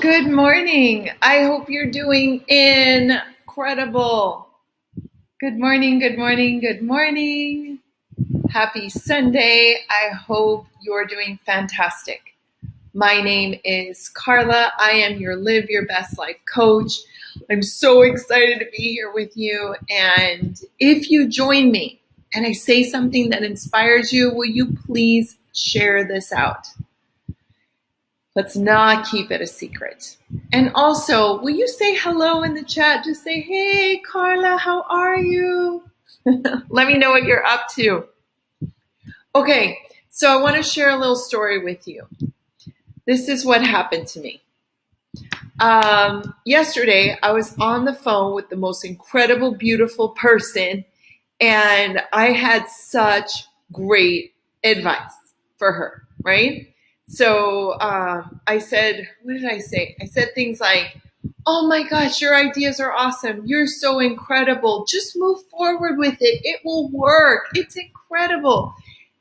Good morning. I hope you're doing incredible. Good morning, good morning, good morning. Happy Sunday. I hope you're doing fantastic. My name is Carla. I am your Live Your Best Life coach. I'm so excited to be here with you. And if you join me and I say something that inspires you, will you please share this out? Let's not keep it a secret. And also, will you say hello in the chat? Just say, hey, Carla, how are you? Let me know what you're up to. Okay, so I want to share a little story with you. This is what happened to me. Yesterday, I was on the phone with the most incredible, beautiful person, and I had such great advice for her, right? So I said, what did I say? I said things like, oh my gosh, your ideas are awesome. You're so incredible. Just move forward with it. It will work. It's incredible.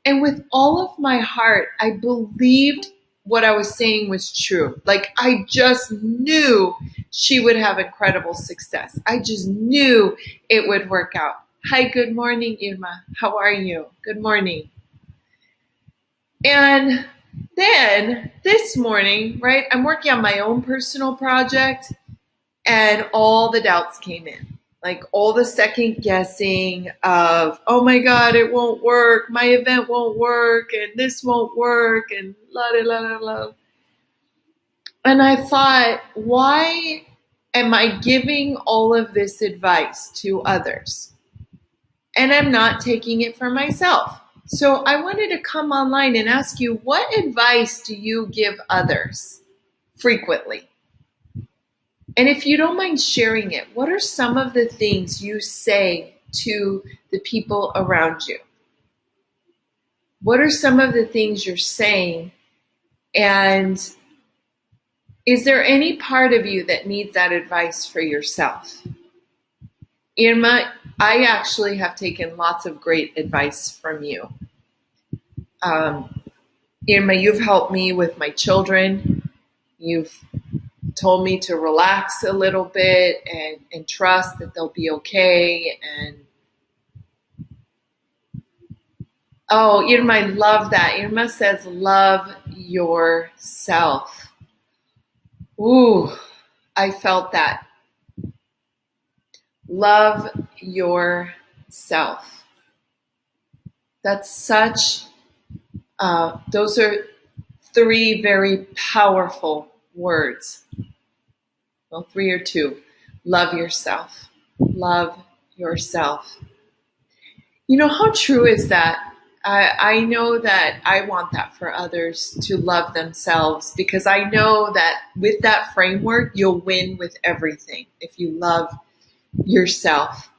And with all of my heart, I believed what I was saying was true. Like I just knew she would have incredible success. I just knew it would work out. Hi, good morning, Irma. How are you? Good morning. And then this morning, right, I'm working on my own personal project and all the doubts came in. Like all the second guessing of, oh my God, it won't work. My event won't work and this won't work and la la la la la. And I thought, why am I giving all of this advice to others? And I'm not taking it for myself. So I wanted to come online and ask you, what advice do you give others frequently? And if you don't mind sharing it, what are some of the things you say to the people around you? What are some of the things you're saying? And is there any part of you that needs that advice for yourself? Irma, I actually have taken lots of great advice from you. Irma, you've helped me with my children. You've told me to relax a little bit and trust that they'll be okay. And oh, Irma, I love that. Irma says, love yourself. Ooh, I felt that. Love yourself. That's such, those are three very powerful words. Well, three or two. Love yourself. Love yourself. You know, how true is that? I know that I want that for others to love themselves because I know that with that framework, you'll win with everything if you love yourself.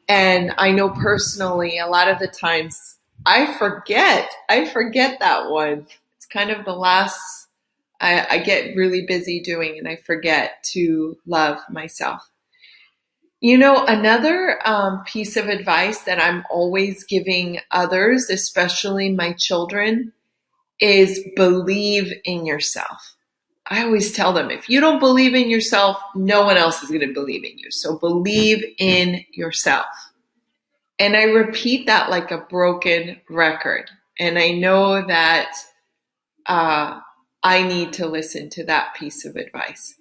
And I know personally, a lot of the times I forget that one. It's kind of the last I get really busy doing and I forget to love myself. You know, another piece of advice that I'm always giving others, especially my children, is believe in yourself. I always tell them, if you don't believe in yourself, no one else is going to believe in you. So believe in yourself. And I repeat that like a broken record. And I know that I need to listen to that piece of advice.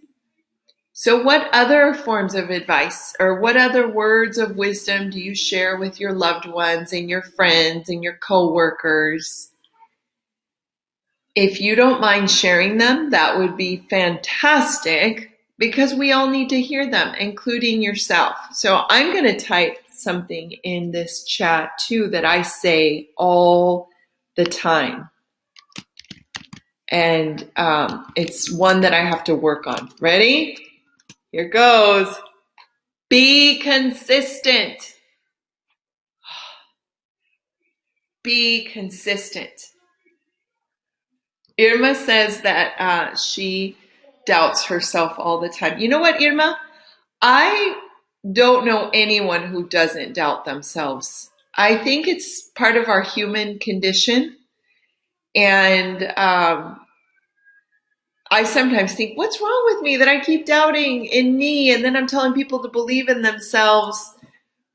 So what other forms of advice or what other words of wisdom do you share with your loved ones and your friends and your coworkers? If you don't mind sharing them, that would be fantastic because we all need to hear them, including yourself. So I'm going to type something in this chat too that I say all the time. And it's one that I have to work on. Ready? Here goes. Be consistent. Be consistent. Irma says that she doubts herself all the time. You know what, Irma? I don't know anyone who doesn't doubt themselves. I think it's part of our human condition. And I I sometimes think, what's wrong with me that I keep doubting in me? And then I'm telling people to believe in themselves.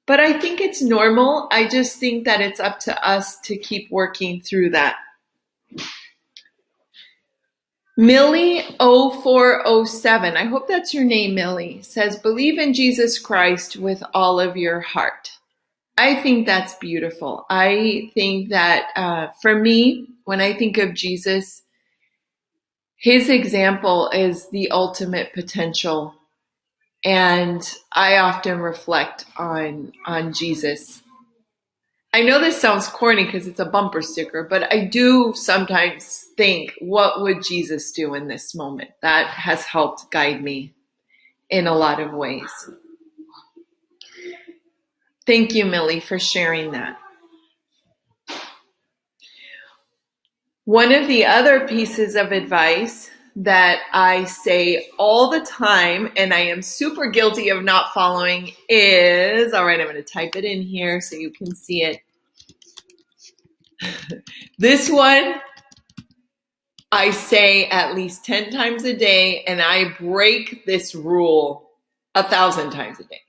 But I think it's normal. I just think that it's up to us to keep working through that. Millie0407, I hope that's your name, Millie, says, believe in Jesus Christ with all of your heart. I think that's beautiful. I think that for me, when I think of Jesus, his example is the ultimate potential. And I often reflect on Jesus. I know this sounds corny because it's a bumper sticker, but I do sometimes think, what would Jesus do in this moment? That has helped guide me in a lot of ways. Thank you, Millie, for sharing that. One of the other pieces of advice that I say all the time, and I am super guilty of not following, is, all right, I'm going to type it in here so you can see it. This one I say at least 10 times a day, and I break this rule 1,000 times a day.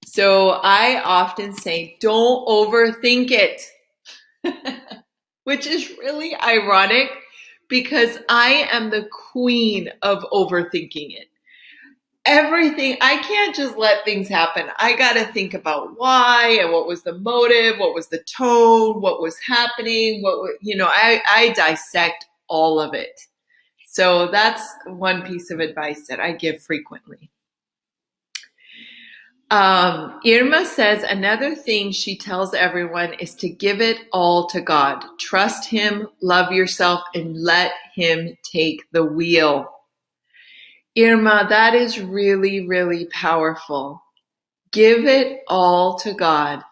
So I often say, don't overthink it, which is really ironic because I am the queen of overthinking it. Everything, I can't just let things happen. I got to think about why and what was the motive, what was the tone, what was happening, I dissect all of it. So that's one piece of advice that I give frequently. Irma says another thing she tells everyone is to give it all to God. Trust him, love yourself, and let him take the wheel. Irma, that is really, really powerful. Give it all to God.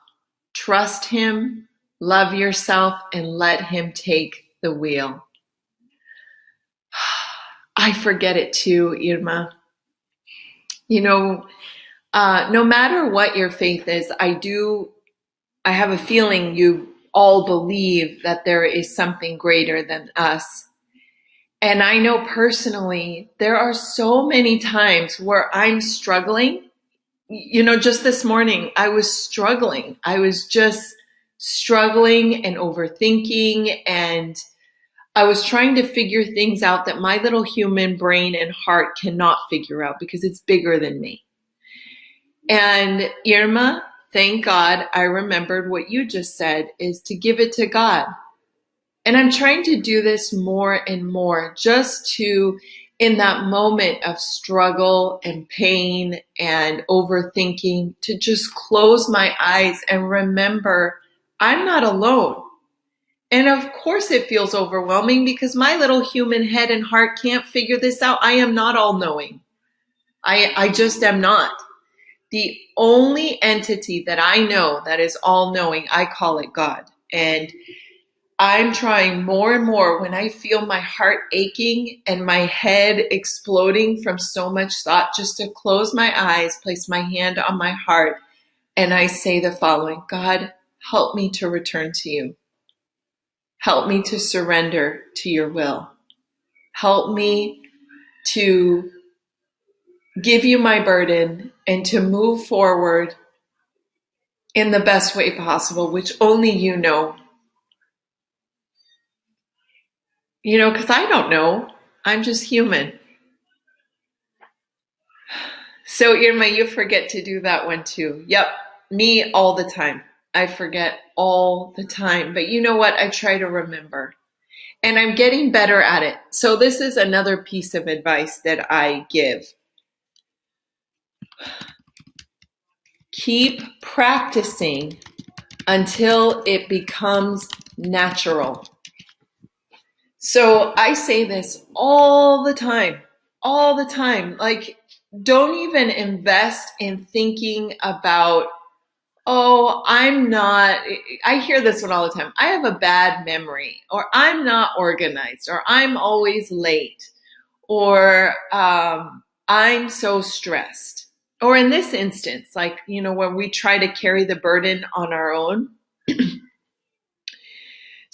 Trust him, love yourself, and let him take the wheel. I forget it too, Irma. No matter what your faith is, I have a feeling you all believe that there is something greater than us. And I know personally, there are so many times where I'm struggling. Just this morning, I was struggling. I was just struggling and overthinking, and I was trying to figure things out that my little human brain and heart cannot figure out because it's bigger than me. And Irma, thank God I remembered what you just said, is to give it to God. And I'm trying to do this more and more, just to, in that moment of struggle and pain and overthinking, to just close my eyes and remember I'm not alone. And of course it feels overwhelming because my little human head and heart can't figure this out. I am not all knowing. I just am not. The only entity that I know that is all knowing, I call it God. And I'm trying more and more when I feel my heart aching and my head exploding from so much thought, just to close my eyes, place my hand on my heart, and I say the following: God, help me to return to you. Help me to surrender to your will. Help me to give you my burden and to move forward in the best way possible, which only you know. Because I don't know. I'm just human. So Irma, you forget to do that one too. Yep, me all the time. I forget all the time. But you know what? I try to remember. And I'm getting better at it. So this is another piece of advice that I give. Keep practicing until it becomes natural. So I say this all the time. Like, don't even invest in thinking about, I hear this one all the time. I have a bad memory, or I'm not organized, or I'm always late, or I'm so stressed. Or in this instance, like, when we try to carry the burden on our own.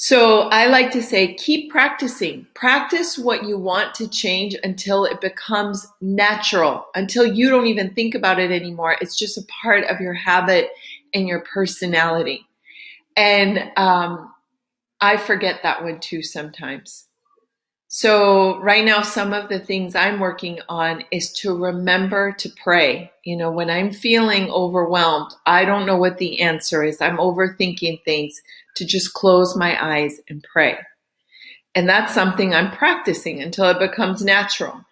So I like to say, keep practicing. Practice what you want to change until it becomes natural, until you don't even think about it anymore. It's just a part of your habit and your personality. And I forget that one too sometimes. So right now, some of the things I'm working on is to remember to pray. You know, when I'm feeling overwhelmed, I don't know what the answer is. I'm overthinking things, to just close my eyes and pray. And that's something I'm practicing until it becomes natural.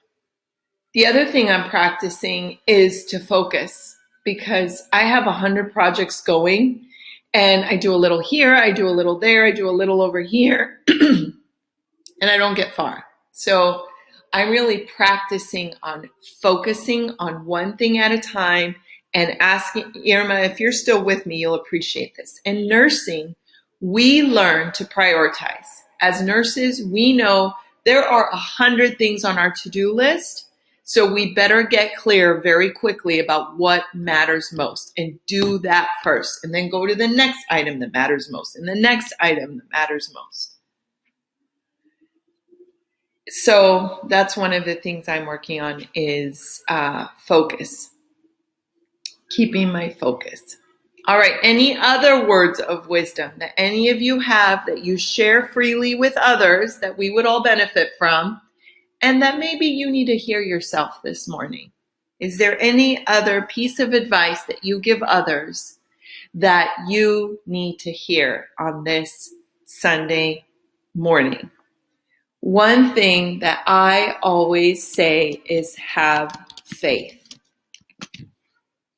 The other thing I'm practicing is to focus, because I have 100 projects going and I do a little here, I do a little there, I do a little over here. And I don't get far. So I'm really practicing on focusing on one thing at a time and asking, Irma, if you're still with me, you'll appreciate this. In nursing, we learn to prioritize. As nurses, we know there are 100 things on our to-do list. So we better get clear very quickly about what matters most and do that first, and then go to the next item that matters most and the next item that matters most. So that's one of the things I'm working on is focus, keeping my focus. All right, any other words of wisdom that any of you have that you share freely with others that we would all benefit from, and that maybe you need to hear yourself this morning? Is there any other piece of advice that you give others that you need to hear on this Sunday morning? One thing that I always say is have faith.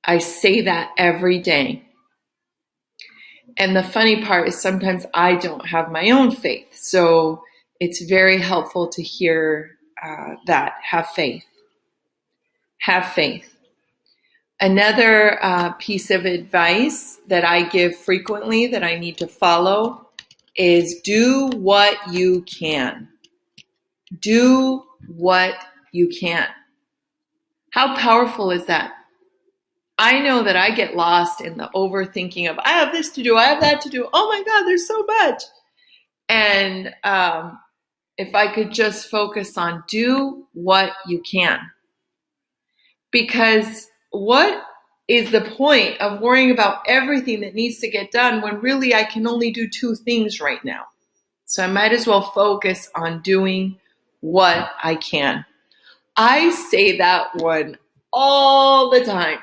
I say that every day. And the funny part is sometimes I don't have my own faith. So it's very helpful to hear that. Have faith. Have faith. Another piece of advice that I give frequently that I need to follow is do what you can. Do what you can. How powerful is that? I know that I get lost in the overthinking of, I have this to do, I have that to do. Oh my God, there's so much. And if I could just focus on do what you can. Because what is the point of worrying about everything that needs to get done when really I can only do two things right now? So I might as well focus on doing what I can. I say that one all the time.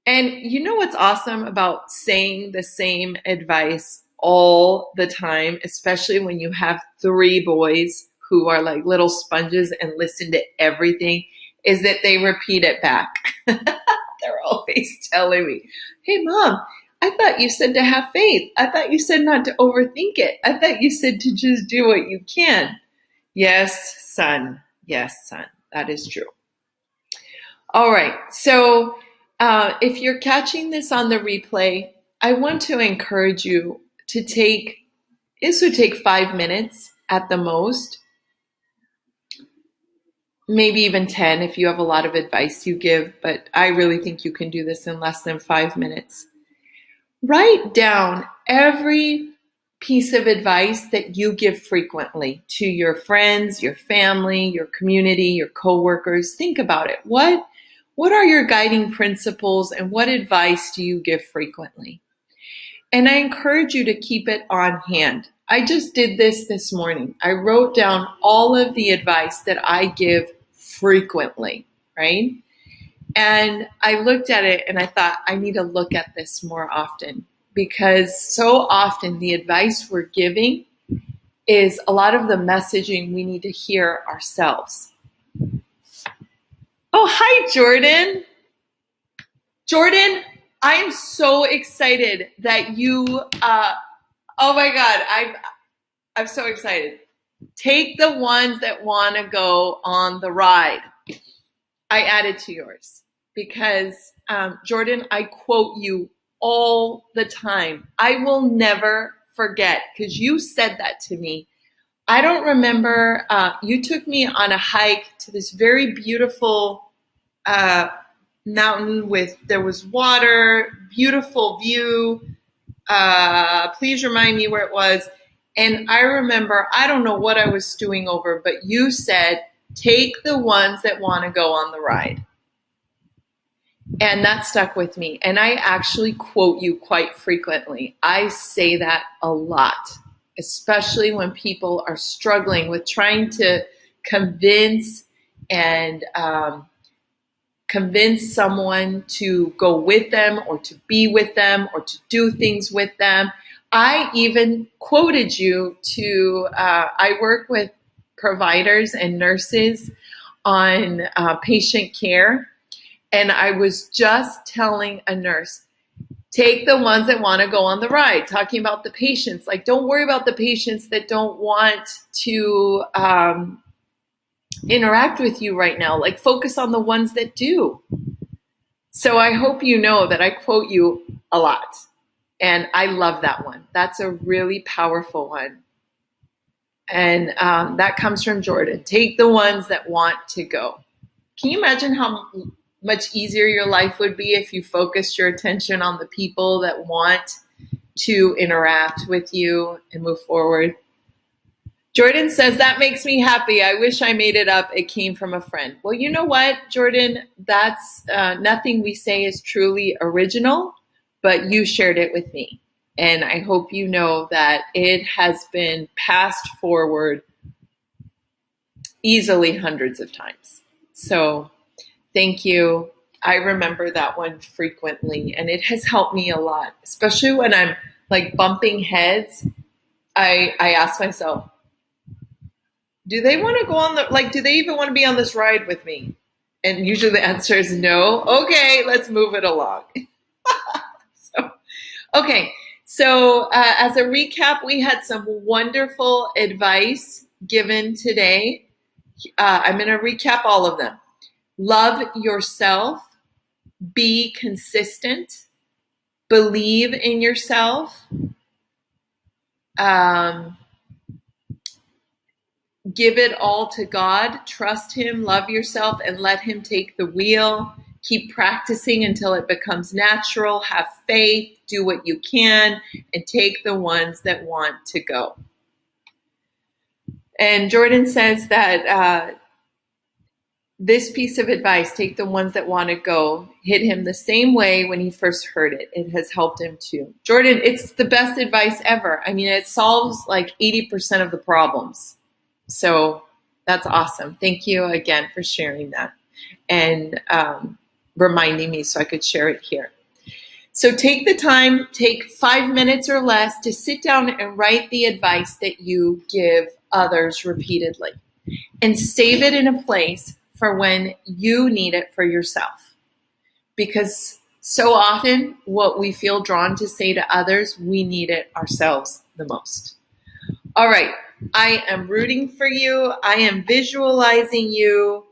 And you know what's awesome about saying the same advice all the time, especially when you have 3 boys who are like little sponges and listen to everything, is that they repeat it back. They're always telling me, hey, Mom, I thought you said to have faith. I thought you said not to overthink it. I thought you said to just do what you can. Yes, son. Yes, son. That is true. All right. So if you're catching this on the replay, I want to encourage you to this would take 5 minutes at the most, maybe even 10 if you have a lot of advice you give, but I really think you can do this in less than 5 minutes. Write down every piece of advice that you give frequently to your friends, your family, your community, your coworkers. Think about it. What are your guiding principles and what advice do you give frequently? And I encourage you to keep it on hand. I just did this morning. I wrote down all of the advice that I give frequently, right? And I looked at it and I thought, I need to look at this more often, because so often the advice we're giving is a lot of the messaging we need to hear ourselves. Oh, hi, Jordan. Jordan, I am so excited that you, oh my God, I'm so excited. Take the ones that want to go on the ride. I added to yours because, Jordan, I quote you all the time. I will never forget, because you said that to me. I don't remember, you took me on a hike to this very beautiful mountain there was water, beautiful view. Please remind me where it was. And I remember, I don't know what I was stewing over, but you said, take the ones that want to go on the ride. And that stuck with me. And I actually quote you quite frequently. I say that a lot, especially when people are struggling with trying to convince and convince someone to go with them or to be with them or to do things with them. I even quoted you to, I work with providers and nurses on patient care. And I was just telling a nurse, take the ones that want to go on the ride, talking about the patients. Like, don't worry about the patients that don't want to interact with you right now. Like, focus on the ones that do. So I hope you know that I quote you a lot. And I love that one. That's a really powerful one. And that comes from Jordan. Take the ones that want to go. Can you imagine how much easier your life would be if you focused your attention on the people that want to interact with you and move forward? Jordan says, that makes me happy. I wish I made it up. It came from a friend. Well, you know what, Jordan? That's nothing we say is truly original, but you shared it with me. And I hope you know that it has been passed forward easily hundreds of times. So thank you. I remember that one frequently, and it has helped me a lot, especially when I'm like bumping heads. I ask myself, do they want to go on do they even want to be on this ride with me? And usually the answer is no. Okay, let's move it along. so, okay. So as a recap, we had some wonderful advice given today. I'm going to recap all of them. Love yourself. Be consistent. Believe in yourself. Give it all to God. Trust Him. Love yourself and let Him take the wheel. Keep practicing until it becomes natural. Have faith. Do what you can and take the ones that want to go. And Jordan says that this piece of advice, take the ones that want to go, hit him the same way when he first heard it. It has helped him too. Jordan, it's the best advice ever. I mean, it solves like 80% of the problems. So that's awesome. Thank you again for sharing that and reminding me so I could share it here. So take the time, take 5 minutes or less to sit down and write the advice that you give others repeatedly and save it in a place for when you need it for yourself. Because so often what we feel drawn to say to others, we need it ourselves the most. All right, I am rooting for you. I am visualizing you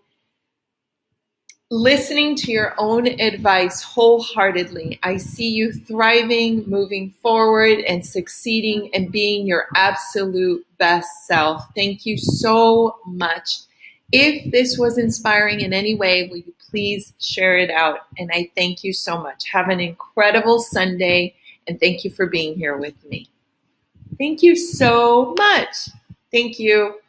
listening to your own advice wholeheartedly. I see you thriving, moving forward, and succeeding and being your absolute best self. Thank you so much. If this was inspiring in any way, will you please share it out? And I thank you so much. Have an incredible Sunday, and thank you for being here with me. Thank you so much. Thank you.